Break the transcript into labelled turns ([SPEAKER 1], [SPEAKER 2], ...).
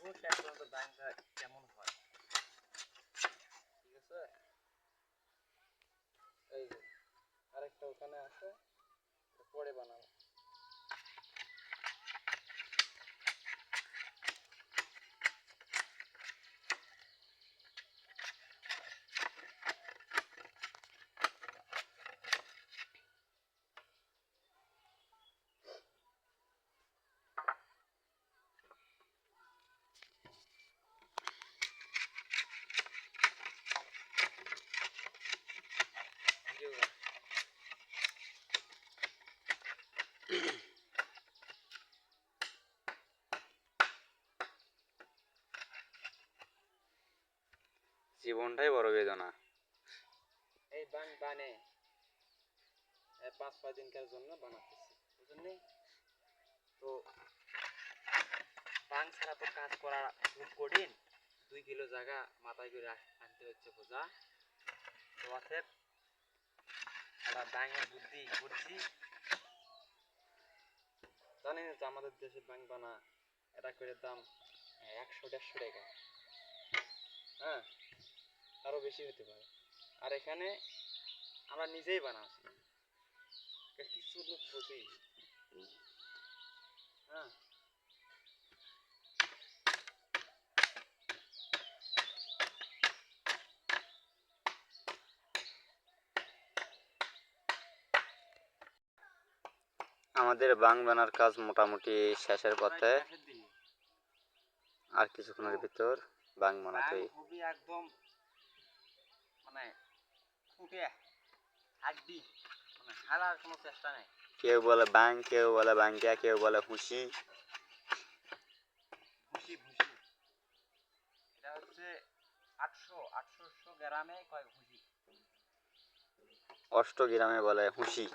[SPEAKER 1] শুরু শেষ পর্যন্ত ব্যাংকটা কেমন হয়, ঠিক আছে? এই যে আরেকটা ওখানে আছে, পরে বানাবো।
[SPEAKER 2] জীবনটাই বড় বেদনা।
[SPEAKER 1] এই বান বানে 5-6 দিনকার জন্য বানাতেছি, বুঝলি? তো বান ছাড়া তো কাজ করা খুব কঠিন। 2 কিলো জায়গা মাথায় করে আনতে হচ্ছে বোঝা। তো অতএব একটা ব্যাঙের বুদ্ধি করছি। জানেন তো আমাদের দেশে ব্যাঙ বানা এটা করে দাম 100-150 টাকা, হ্যাঁ, আরও বেশি হতে পারে। আর এখানে আমরা নিজেই বানাচ্ছি, কিছু লোক বুঝি, হ্যাঁ।
[SPEAKER 2] আমাদের বাং বানার কাজ মোটামুটি শেষের পথে। আর কিছুক্ষণের ভিতর বাং বানাতে
[SPEAKER 1] খুবই একদম মানে ফুটে হাড্ডি, মানে হারার কোনো চেষ্টা নেই।
[SPEAKER 2] কেউ বলে বাং, কেউ বলে বাঙ্গিয়া, কেউ বলে হুঁশি।
[SPEAKER 1] ভুসি ভুসি, এটা হচ্ছে 800 গ্রামে কয় ভুসি।
[SPEAKER 2] 8 গ্রামে বলে হুঁশি।